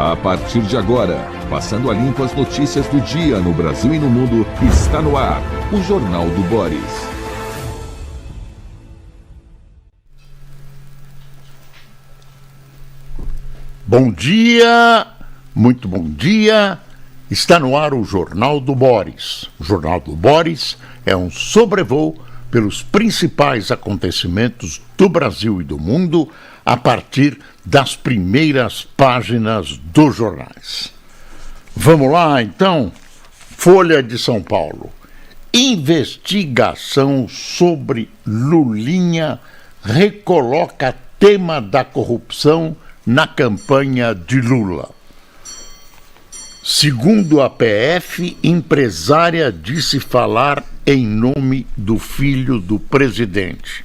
A partir de agora, passando a limpo as notícias do dia no Brasil e no mundo, está no ar o Jornal do Boris. Bom dia, muito bom dia. Está no ar o Jornal do Boris. O Jornal do Boris é um sobrevoo pelos principais acontecimentos do Brasil e do mundo a partir das primeiras páginas dos jornais. Vamos lá, então? Folha de São Paulo. Investigação sobre Lulinha recoloca tema da corrupção na campanha de Lula. Segundo a PF, empresária disse falar em nome do filho do presidente.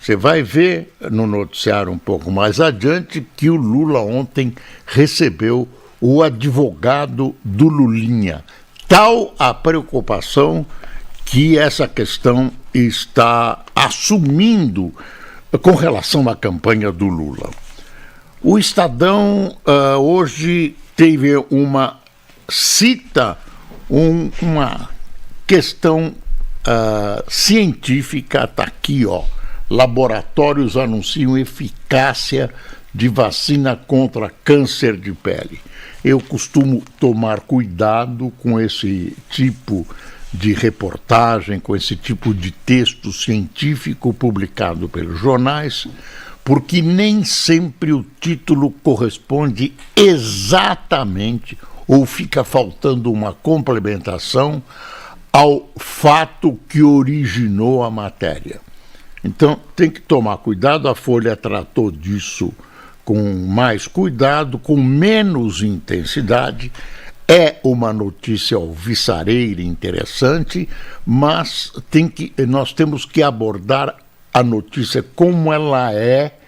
Você vai ver no noticiário um pouco mais adiante que o Lula ontem recebeu o advogado do Lulinha. Tal a preocupação que essa questão está assumindo com relação à campanha do Lula. O Estadão hoje teve uma questão científica, está aqui, ó. Laboratórios anunciam eficácia de vacina contra câncer de pele. Eu costumo tomar cuidado com esse tipo de reportagem, com esse tipo de texto científico publicado pelos jornais, porque nem sempre o título corresponde exatamente ou fica faltando uma complementação ao fato que originou a matéria. Então, tem que tomar cuidado, a Folha tratou disso com mais cuidado, com menos intensidade. É uma notícia alvissareira interessante, mas nós temos que abordar a notícia como ela é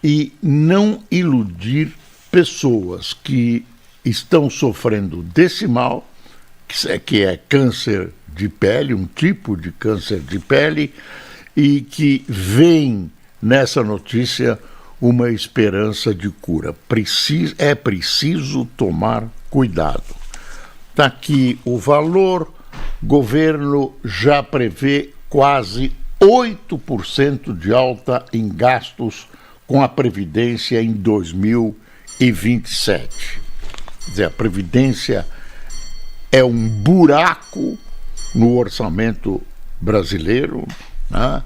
e não iludir pessoas que estão sofrendo desse mal, que é câncer de pele, um tipo de câncer de pele, e que veem nessa notícia uma esperança de cura. É preciso tomar cuidado. Está aqui o valor, o governo já prevê quase 8% de alta em gastos com a Previdência em 2027. Quer dizer, a Previdência é um buraco no orçamento brasileiro, né?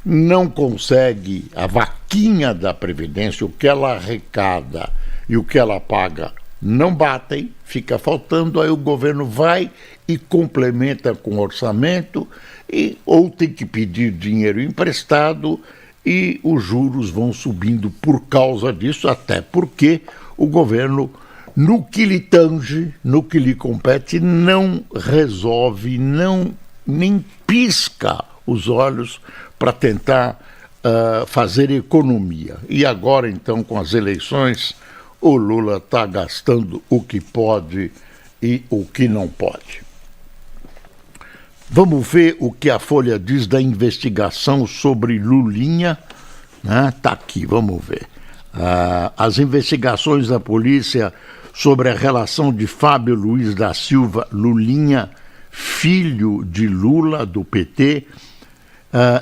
Não consegue, a vaquinha da Previdência, o que ela arrecada e o que ela paga não batem, fica faltando, aí o governo vai e complementa com orçamento, ou tem que pedir dinheiro emprestado e os juros vão subindo por causa disso, até porque o governo, no que lhe tange, no que lhe compete, não resolve, nem pisca os olhos para tentar fazer economia. E agora, então, com as eleições, o Lula está gastando o que pode e o que não pode. Vamos ver o que a Folha diz da investigação sobre Lulinha. Está aqui, vamos ver. As investigações da polícia sobre a relação de Fábio Luiz da Silva Lulinha, filho de Lula, do PT,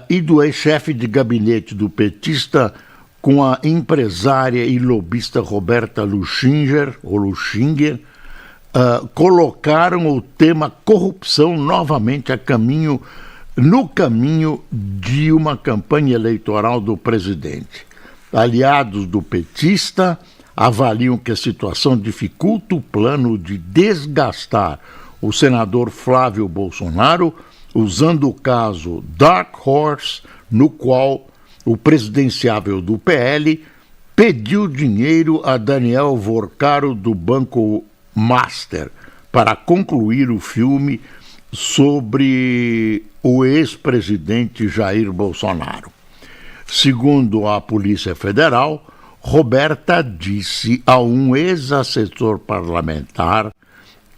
e do ex-chefe de gabinete do petista com a empresária e lobista Roberta Luchinger, colocaram o tema corrupção novamente no caminho de uma campanha eleitoral do presidente. Aliados do petista avaliam que a situação dificulta o plano de desgastar o senador Flávio Bolsonaro, usando o caso Dark Horse, no qual o presidenciável do PL pediu dinheiro a Daniel Vorcaro do Banco Master para concluir o filme sobre o ex-presidente Jair Bolsonaro. Segundo a Polícia Federal, Roberta disse a um ex-assessor parlamentar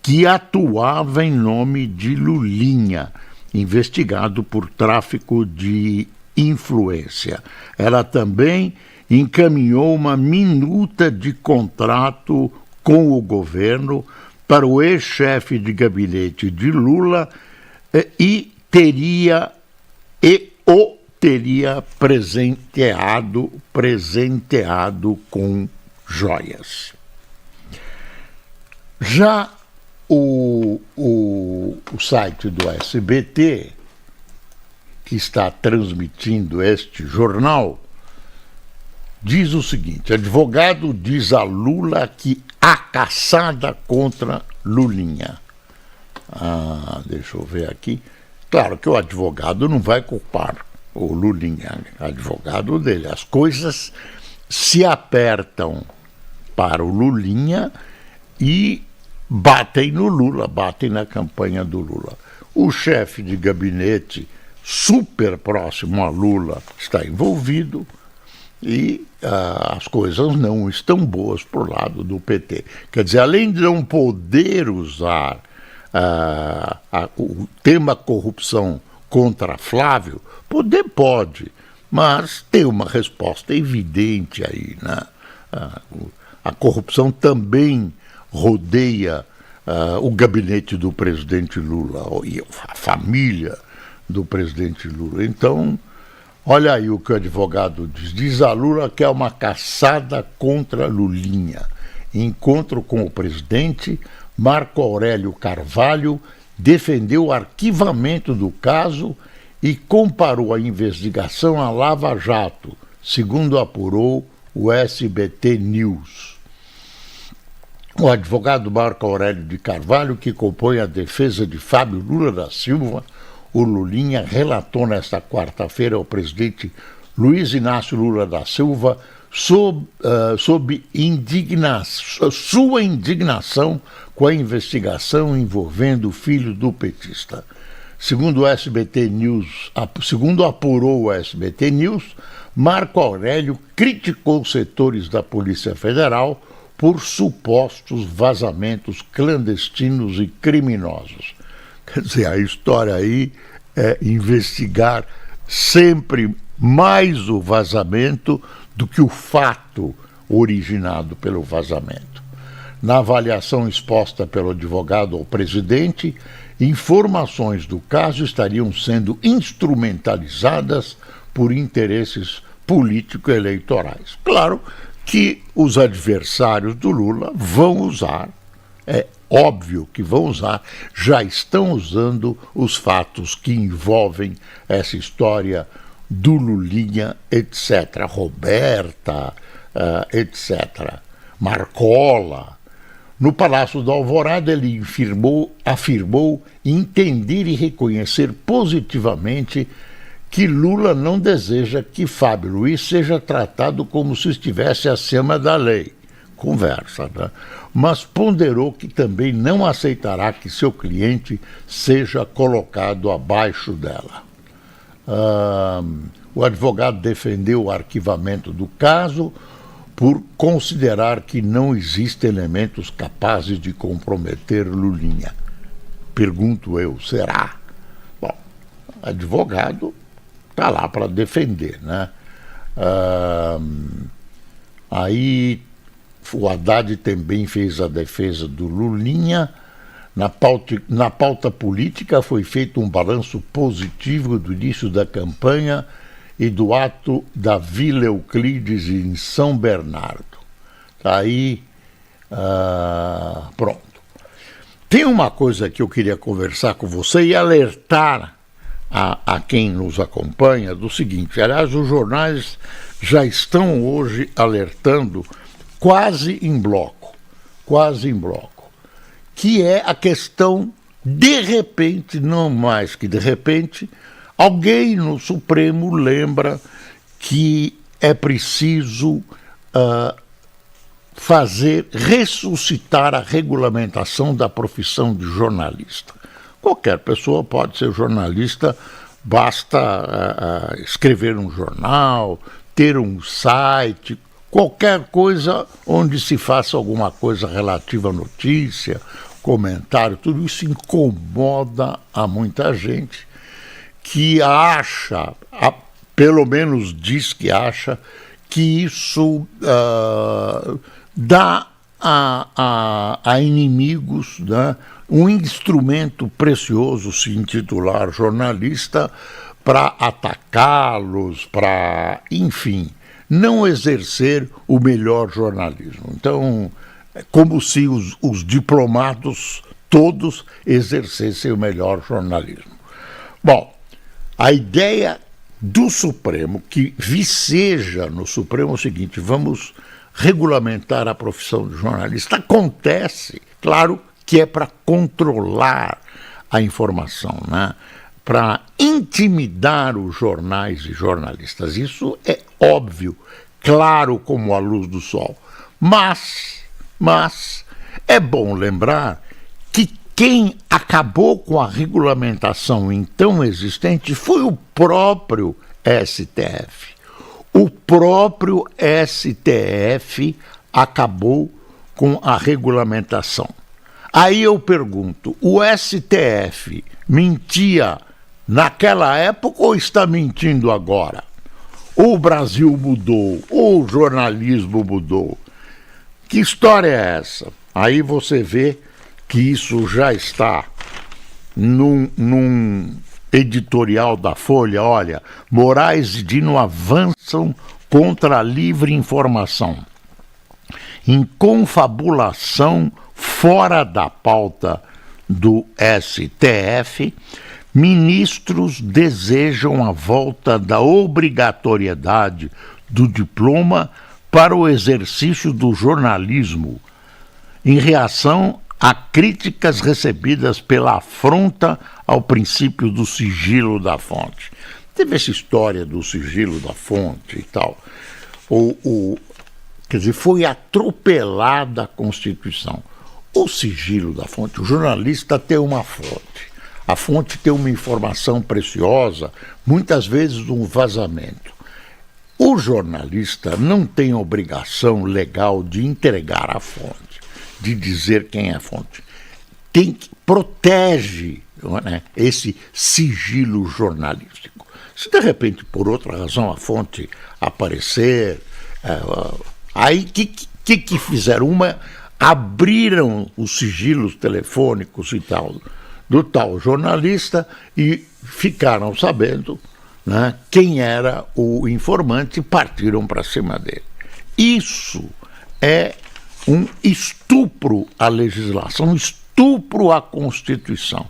que atuava em nome de Lulinha, investigado por tráfico de influência. Ela também encaminhou uma minuta de contrato com o governo para o ex-chefe de gabinete de Lula e o teria presenteado com joias. Já o site do SBT, que está transmitindo este jornal, diz o seguinte: advogado diz a Lula que há caçada contra Lulinha. Deixa eu ver aqui. Claro que o advogado não vai culpar o Lulinha, advogado dele. As coisas se apertam para o Lulinha e batem no Lula, batem na campanha do Lula. O chefe de gabinete super próximo a Lula está envolvido e as coisas não estão boas para o lado do PT. Quer dizer, além de não poder usar o tema corrupção contra Flávio, pode, mas tem uma resposta evidente aí, né? A corrupção também rodeia o gabinete do presidente Lula e a família do presidente Lula. Então, olha aí o que o advogado diz. Diz a Lula que é uma caçada contra Lulinha. Encontro com o presidente, Marco Aurélio Carvalho defendeu o arquivamento do caso e comparou a investigação à Lava Jato, segundo apurou o SBT News. O advogado Marco Aurélio de Carvalho, que compõe a defesa de Fábio Lula da Silva, o Lulinha, relatou nesta quarta-feira ao presidente Luiz Inácio Lula da Silva sobre sua indignação com a investigação envolvendo o filho do petista. Segundo o SBT News, segundo apurou o SBT News, Marco Aurélio criticou setores da Polícia Federal por supostos vazamentos clandestinos e criminosos. Quer dizer, a história aí é investigar sempre mais o vazamento do que o fato originado pelo vazamento. Na avaliação exposta pelo advogado ao presidente, informações do caso estariam sendo instrumentalizadas por interesses político-eleitorais. Claro que os adversários do Lula vão usar, é óbvio que vão usar, já estão usando os fatos que envolvem essa história do Lulinha, etc. Roberta, etc. Marcola. No Palácio da Alvorada, ele afirmou entender e reconhecer positivamente que Lula não deseja que Fábio Luiz seja tratado como se estivesse acima da lei. Conversa, né? Mas ponderou que também não aceitará que seu cliente seja colocado abaixo dela. O advogado defendeu o arquivamento do caso por considerar que não existem elementos capazes de comprometer Lulinha. Pergunto eu, será? Bom, advogado está lá para defender, né? Aí o Haddad também fez a defesa do Lulinha. Na pauta política foi feito um balanço positivo do início da campanha e do ato da Vila Euclides em São Bernardo. Tá aí, pronto. Tem uma coisa que eu queria conversar com você e alertar a quem nos acompanha do seguinte: aliás, os jornais já estão hoje alertando quase em bloco, que é a questão, de repente, não mais que de repente, alguém no Supremo lembra que é preciso ressuscitar a regulamentação da profissão de jornalista. Qualquer pessoa pode ser jornalista, basta escrever um jornal, ter um site, qualquer coisa onde se faça alguma coisa relativa à notícia, comentário, tudo isso incomoda a muita gente que acha, pelo menos diz que acha, que isso dá a inimigos, né, um instrumento precioso, se intitular jornalista, para atacá-los, para, enfim, não exercer o melhor jornalismo. Então, é como se os diplomados todos exercessem o melhor jornalismo. Bom, a ideia do Supremo, que viceja no Supremo, é o seguinte: vamos regulamentar a profissão de jornalista. Acontece, claro, que é para controlar a informação, né? Para intimidar os jornais e jornalistas. Isso é óbvio, claro como a luz do sol. Mas é bom lembrar que quem acabou com a regulamentação então existente foi o próprio STF. O próprio STF acabou com a regulamentação. Aí eu pergunto, o STF mentia naquela época ou está mentindo agora? Ou o Brasil mudou, ou o jornalismo mudou? Que história é essa? Aí você vê que isso já está num editorial da Folha. Olha, Moraes e Dino avançam contra a livre informação. Em confabulação fora da pauta do STF, ministros desejam a volta da obrigatoriedade do diploma para o exercício do jornalismo, em reação a críticas recebidas pela afronta ao princípio do sigilo da fonte. Teve essa história do sigilo da fonte e tal. Quer dizer, foi atropelada a Constituição. O sigilo da fonte, o jornalista tem uma fonte. A fonte tem uma informação preciosa, muitas vezes um vazamento. O jornalista não tem obrigação legal de entregar a fonte, de dizer quem é a fonte. Protege, né, esse sigilo jornalístico. Se de repente, por outra razão, a fonte aparecer, aí que fizeram? Abriram os sigilos telefônicos e tal, do tal jornalista, e ficaram sabendo, né, quem era o informante, e partiram para cima dele. Isso é um estupro à legislação, um estupro à Constituição.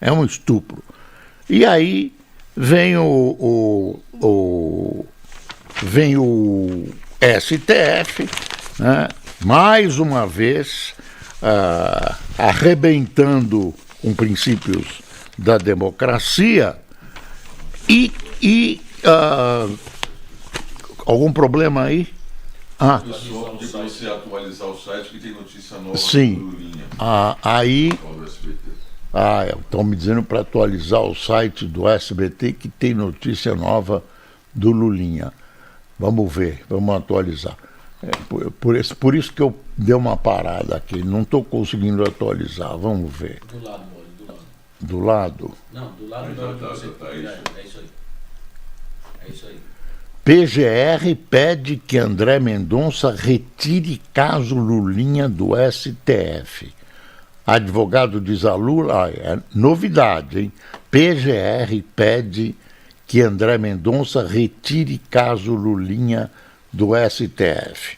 É um estupro. E aí vem o STF, né, mais uma vez, arrebentando com princípios da democracia e algum problema aí? Se você atualizar o site, que tem notícia nova. Sim. Do Lulinha. Aí estão me dizendo para atualizar o site do SBT que tem notícia nova do Lulinha. Vamos ver, vamos atualizar. Por isso que eu dei uma parada aqui, não estou conseguindo atualizar, vamos ver. Do lado, do lado. Do lado? Não, do lado do você. É isso aí. É isso aí. PGR pede que André Mendonça retire caso Lulinha do STF. Advogado diz a Lula, é novidade, hein? PGR pede que André Mendonça retire caso Lulinha do STF.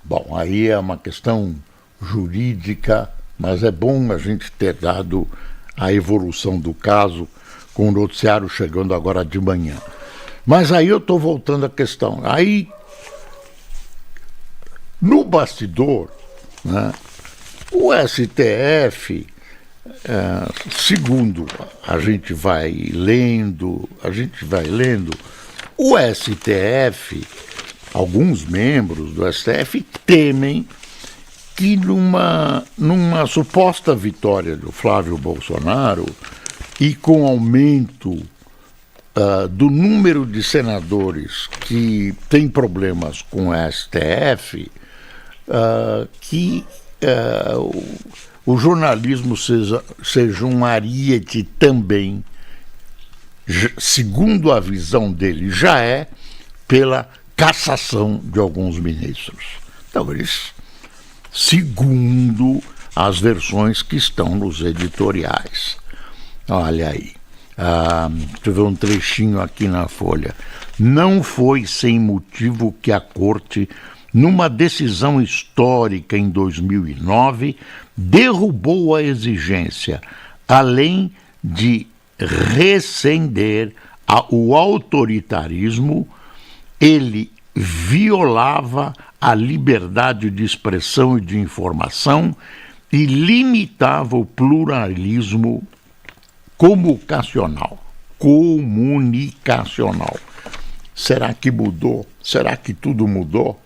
Bom, aí é uma questão jurídica, mas é bom a gente ter dado a evolução do caso com o noticiário chegando agora de manhã. Mas aí eu estou voltando à questão. Aí, no bastidor, né, o STF, segundo a gente vai lendo, o STF, alguns membros do STF temem que numa suposta vitória do Flávio Bolsonaro e com aumento do número de senadores que têm problemas com o STF, que o jornalismo seja um ariete também, segundo a visão dele, já é pela cassação de alguns ministros. Então, eles, segundo as versões que estão nos editoriais. Olha aí, deixa eu ver um trechinho aqui na Folha. Não foi sem motivo que a Corte, numa decisão histórica em 2009, derrubou a exigência, além de rescender o autoritarismo, ele violava a liberdade de expressão e de informação e limitava o pluralismo comunicacional. Será que mudou? Será que tudo mudou?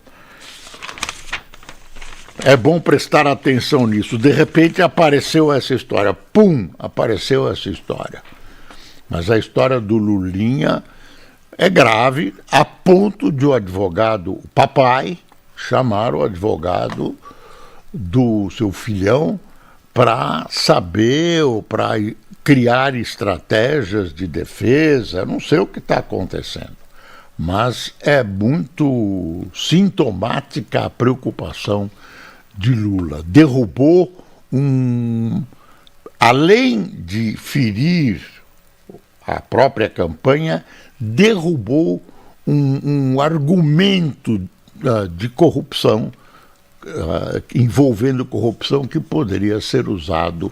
É bom prestar atenção nisso. De repente apareceu essa história. Apareceu essa história. Mas a história do Lulinha é grave, a ponto de o advogado, o papai, chamar o advogado do seu filhão para saber ou para criar estratégias de defesa. Não sei o que está acontecendo, mas é muito sintomática a preocupação de Lula. Derrubou além de ferir a própria campanha, derrubou um argumento de corrupção, envolvendo corrupção, que poderia ser usado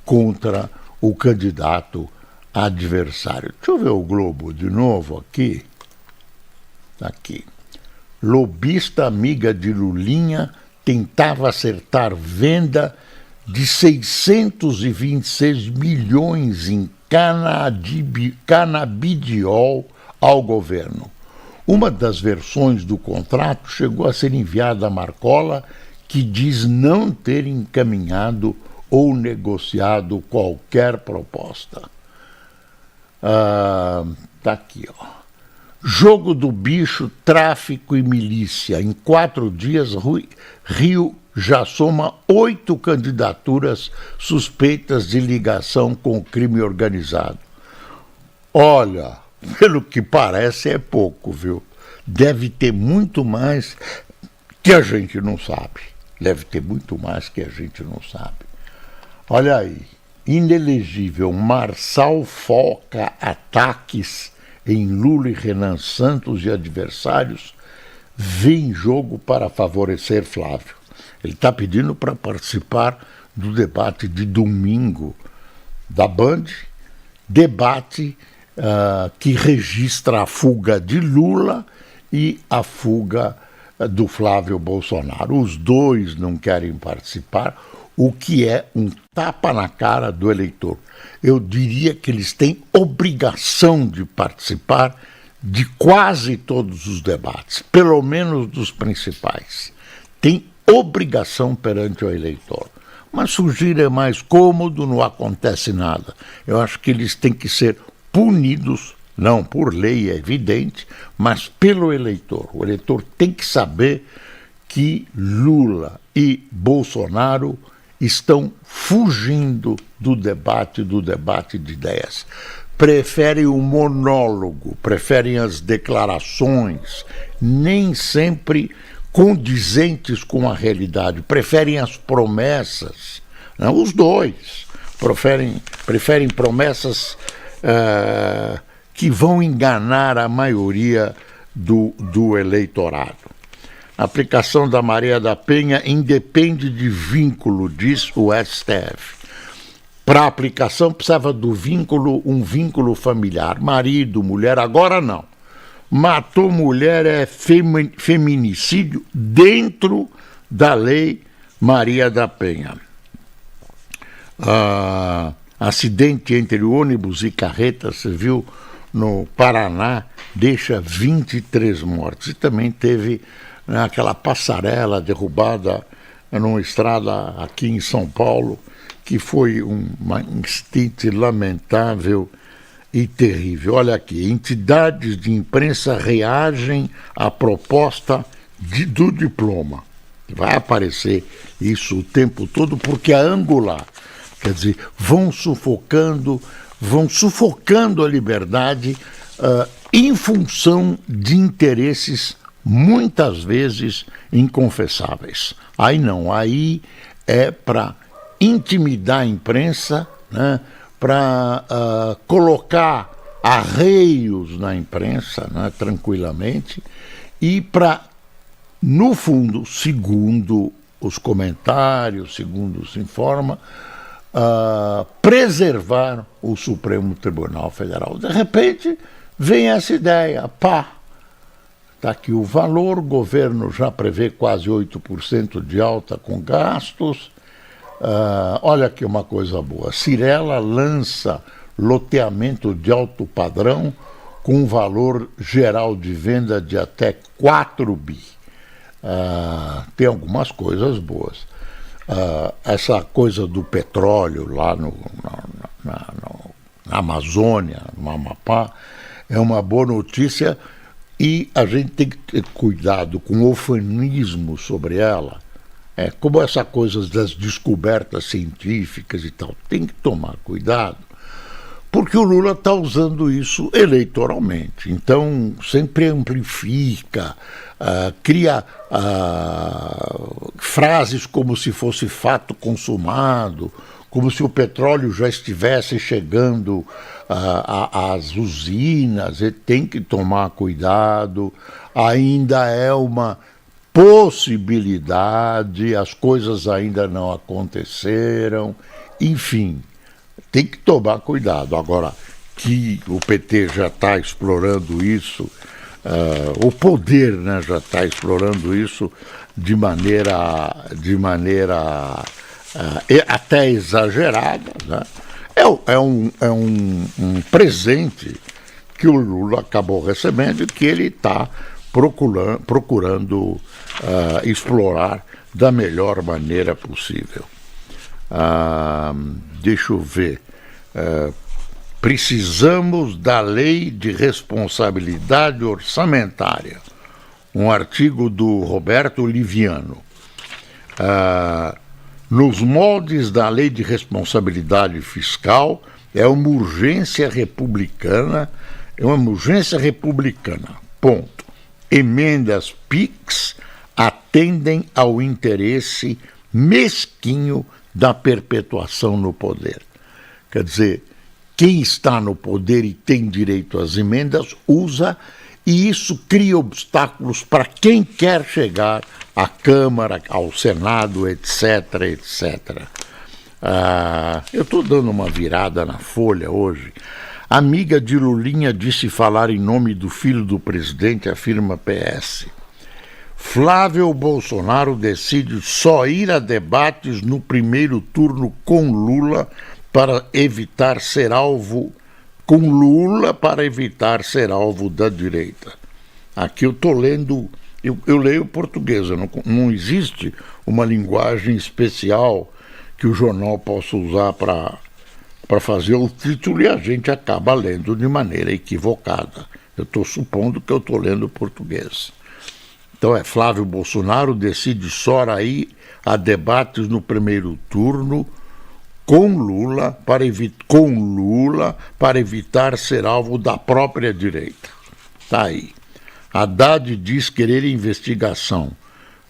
contra o candidato adversário. Deixa eu ver o Globo de novo aqui. Aqui. Lobista amiga de Lulinha tentava acertar venda de 626 milhões em canabidiol ao governo. Uma das versões do contrato chegou a ser enviada a Marcola, que diz não ter encaminhado ou negociado qualquer proposta. Tá aqui, ó. Jogo do bicho, tráfico e milícia. Em 4 dias, Rio já soma 8 candidaturas suspeitas de ligação com o crime organizado. Olha, pelo que parece é pouco, viu? Deve ter muito mais que a gente não sabe. Olha aí, inelegível, Marçal foca ataques em Lula e Renan Santos e adversários, vê em jogo para favorecer Flávio. Ele está pedindo para participar do debate de domingo da Band, debate que registra a fuga de Lula e a fuga do Flávio Bolsonaro. Os dois não querem participar, o que é um tapa na cara do eleitor. Eu diria que eles têm obrigação de participar de quase todos os debates, pelo menos dos principais. Tem obrigação perante o eleitor. Mas fugir é mais cômodo, não acontece nada. Eu acho que eles têm que ser punidos, não por lei, é evidente, mas pelo eleitor. O eleitor tem que saber que Lula e Bolsonaro estão fugindo do debate de ideias. Preferem o monólogo, preferem as declarações, nem sempre condizentes com a realidade, preferem as promessas, não, os dois, preferem promessas que vão enganar a maioria do eleitorado. A aplicação da Maria da Penha independe de vínculo, diz o STF. Para a aplicação precisava do vínculo, um vínculo familiar, marido, mulher, agora não. Matou mulher é feminicídio dentro da lei Maria da Penha. Acidente entre ônibus e carreta, você viu, no Paraná, deixa 23 mortes. E também teve aquela passarela derrubada numa estrada aqui em São Paulo, que foi um incidente lamentável e terrível. Olha aqui, entidades de imprensa reagem à proposta do diploma. Vai aparecer isso o tempo todo, porque a Angular, quer dizer, vão sufocando a liberdade em função de interesses muitas vezes inconfessáveis. Aí não, aí é para intimidar a imprensa, né, para colocar arreios na imprensa, né, tranquilamente, e para, no fundo, segundo os comentários, segundo se informa, preservar o Supremo Tribunal Federal. De repente, vem essa ideia, está aqui o valor, o governo já prevê quase 8% de alta com gastos. Olha aqui uma coisa boa, Cyrela lança loteamento de alto padrão com um valor geral de venda de até 4 bi. Tem algumas coisas boas. Essa coisa do petróleo lá na Amazônia, no Amapá, é uma boa notícia e a gente tem que ter cuidado com o ufanismo sobre ela. Como essa coisa das descobertas científicas e tal, tem que tomar cuidado, porque o Lula está usando isso eleitoralmente. Então, sempre amplifica, cria frases como se fosse fato consumado, como se o petróleo já estivesse chegando às usinas. E tem que tomar cuidado, ainda é uma possibilidade, as coisas ainda não aconteceram, enfim, tem que tomar cuidado. Agora, que o PT já está explorando isso, o poder, né, já está explorando isso de maneira até exagerada, né? É um presente que o Lula acabou recebendo e que ele está procurando explorar da melhor maneira possível. Deixa eu ver. Precisamos da lei de responsabilidade orçamentária. Um artigo do Roberto Liviano. Nos moldes da lei de responsabilidade fiscal, é uma urgência republicana, ponto. Emendas PIX atendem ao interesse mesquinho da perpetuação no poder. Quer dizer, quem está no poder e tem direito às emendas usa, e isso cria obstáculos para quem quer chegar à Câmara, ao Senado, etc, etc. Eu estou dando uma virada na Folha hoje. Amiga de Lulinha disse falar em nome do filho do presidente, afirma PS. Flávio Bolsonaro decide só ir a debates no primeiro turno com Lula para evitar ser alvo da direita. Aqui eu estou lendo, eu leio português, não existe uma linguagem especial que o jornal possa usar para fazer o título e a gente acaba lendo de maneira equivocada. Eu estou supondo que eu estou lendo português. Então Flávio Bolsonaro decide só ir a debates no primeiro turno com Lula para evitar ser alvo da própria direita. Está aí. Haddad diz querer investigação,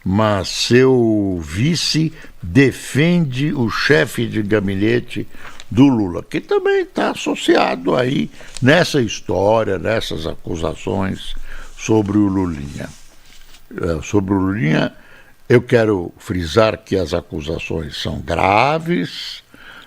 mas seu vice defende o chefe de gabinete do Lula, que também está associado aí nessa história, nessas acusações sobre o Lulinha. Sobre o Lulinha, eu quero frisar que as acusações são graves,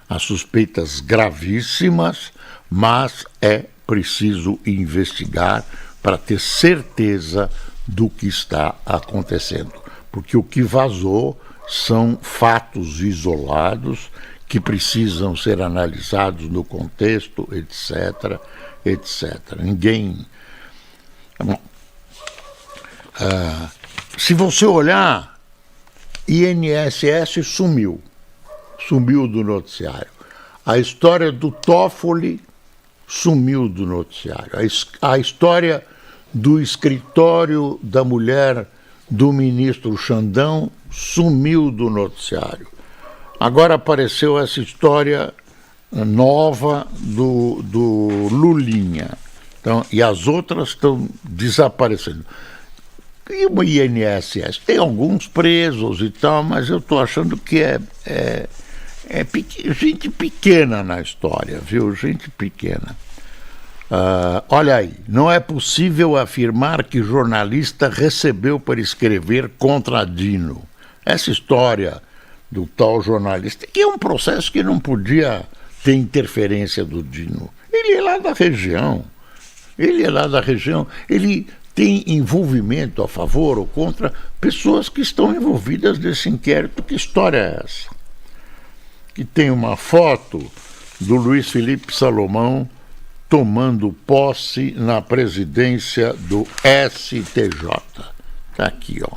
as suspeitas gravíssimas, mas é preciso investigar para ter certeza do que está acontecendo. Porque o que vazou são fatos isolados que precisam ser analisados no contexto, etc, etc. Ninguém... Bom, se você olhar, INSS sumiu do noticiário. A história do Toffoli sumiu do noticiário. A história do escritório da mulher do ministro Xandão sumiu do noticiário. Agora apareceu essa história nova do Lulinha. Então, e as outras estão desaparecendo. E o INSS? Tem alguns presos e tal, mas eu estou achando que é gente pequena na história, viu? Gente pequena. Olha aí, não é possível afirmar que jornalista recebeu para escrever contra Dino. Essa história do tal jornalista, que é um processo que não podia ter interferência do Dino. Ele é lá da região. Ele tem envolvimento a favor ou contra pessoas que estão envolvidas nesse inquérito. Que história é essa? Que tem uma foto do Luiz Felipe Salomão tomando posse na presidência do STJ. Está aqui, ó.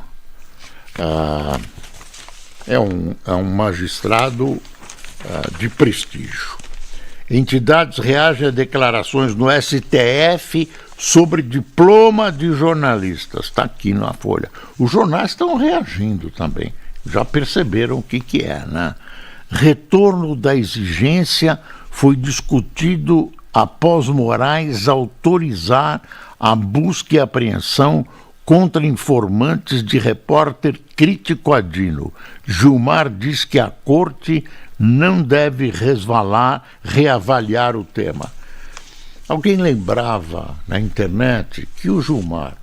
É um magistrado de prestígio. Entidades reagem a declarações no STF sobre diploma de jornalistas. Está aqui na Folha. Os jornais estão reagindo também. Já perceberam o que é, né? Retorno da exigência foi discutido após Moraes autorizar a busca e apreensão contra informantes de repórter crítico a Dino. Gilmar diz que a corte não deve reavaliar o tema. Alguém lembrava na internet que o Gilmar,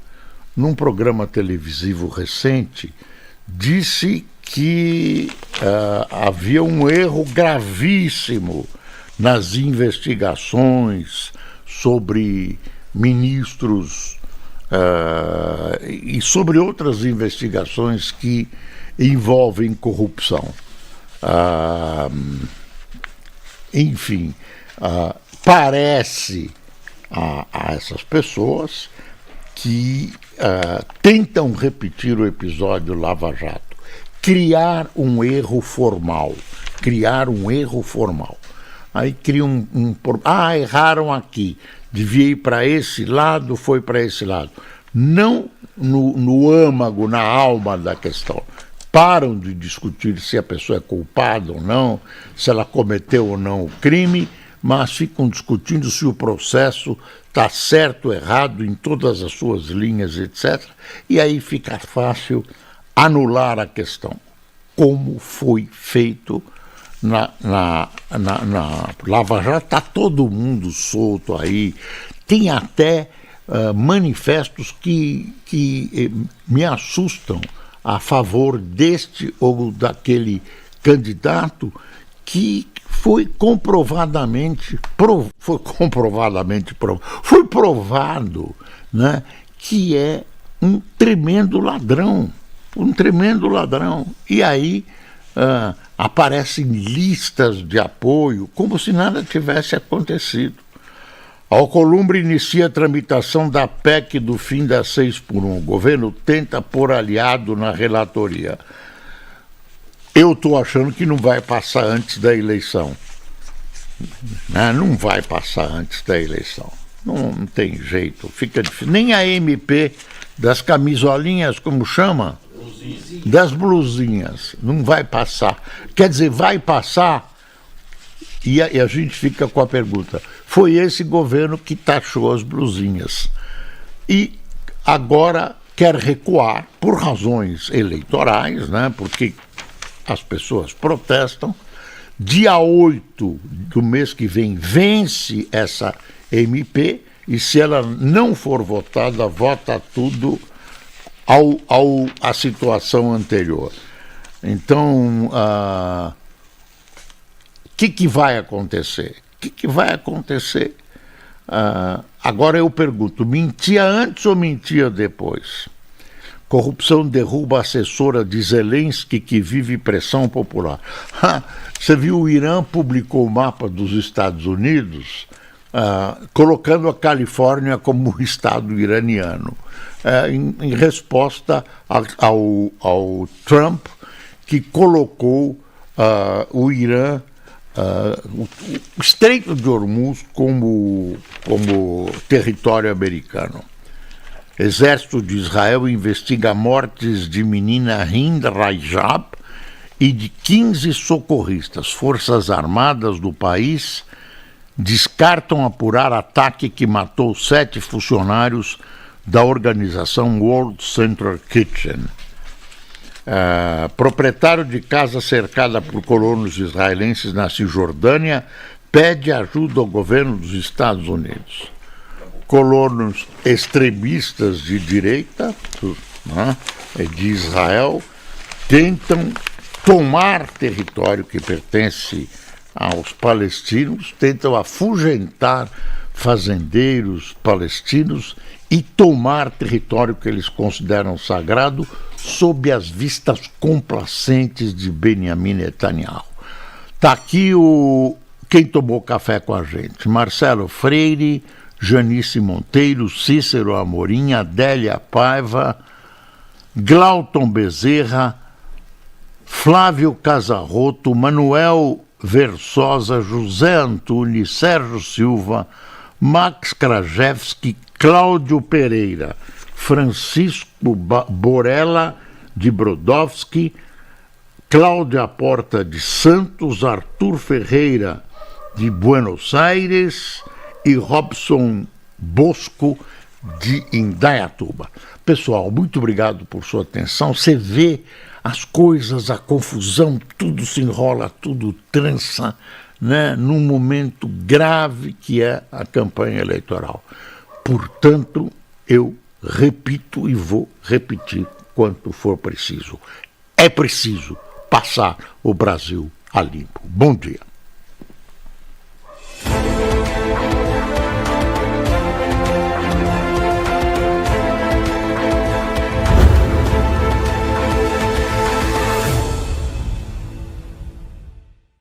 num programa televisivo recente, disse que havia um erro gravíssimo nas investigações sobre ministros e sobre outras investigações que envolvem corrupção. Enfim, parece a essas pessoas que tentam repetir o episódio Lava Jato, criar um erro formal. Aí criam erraram aqui, devia ir para esse lado, foi para esse lado. Não no âmago, na alma da questão. Param de discutir se a pessoa é culpada ou não, se ela cometeu ou não o crime, mas ficam discutindo se o processo está certo ou errado em todas as suas linhas, etc. E aí fica fácil anular a questão, como foi feito na Lava Jato. Está todo mundo solto aí, tem até manifestos que me assustam a favor deste ou daquele candidato que foi provado, né, que é um tremendo ladrão. E aí aparecem listas de apoio, como se nada tivesse acontecido. A Alcolumbre inicia a tramitação da PEC do fim das 6x1. O governo tenta pôr aliado na relatoria. Eu estou achando que não vai passar antes da eleição. Não vai passar antes da eleição. Não tem jeito, fica difícil. Nem a MP das camisolinhas, como chama? Das blusinhas. Não vai passar. Quer dizer, vai passar e a gente fica com a pergunta: foi esse governo que taxou as blusinhas e agora quer recuar por razões eleitorais, né? Porque as pessoas protestam. Dia 8 do mês que vem vence essa MP e se ela não for votada, vota tudo à situação anterior. Então, o que vai acontecer? Agora eu pergunto, mentia antes ou mentia depois? Corrupção derruba a assessora de Zelensky que vive pressão popular. Você viu, o Irã publicou o mapa dos Estados Unidos, colocando a Califórnia como um estado iraniano, em resposta ao Trump, que colocou o Irã, o Estreito de Hormuz, como território americano. Exército de Israel investiga mortes de menina Hind Rajab e de 15 socorristas. Forças Armadas do país descartam apurar ataque que matou 7 funcionários da organização World Central Kitchen. Proprietário de casa cercada por colonos israelenses na Cisjordânia pede ajuda ao governo dos Estados Unidos. Colonos extremistas de direita, né, de Israel, tentam tomar território que pertence aos palestinos, tentam afugentar fazendeiros palestinos e tomar território que eles consideram sagrado sob as vistas complacentes de Benjamin Netanyahu. Está aqui quem tomou café com a gente: Marcelo Freire, Janice Monteiro, Cícero Amorim, Adélia Paiva, Glauton Bezerra, Flávio Casarroto, Manuel Versosa, José Antunes, Sérgio Silva, Max Krajewski, Cláudio Pereira, Francisco Borella de Brodowski, Cláudia Porta de Santos, Arthur Ferreira de Buenos Aires e Robson Bosco de Indaiatuba. Pessoal, muito obrigado por sua atenção. Você vê as coisas, a confusão, tudo se enrola, tudo trança, né, num momento grave que é a campanha eleitoral. Portanto, eu repito e vou repetir quanto for preciso. É preciso passar o Brasil a limpo. Bom dia.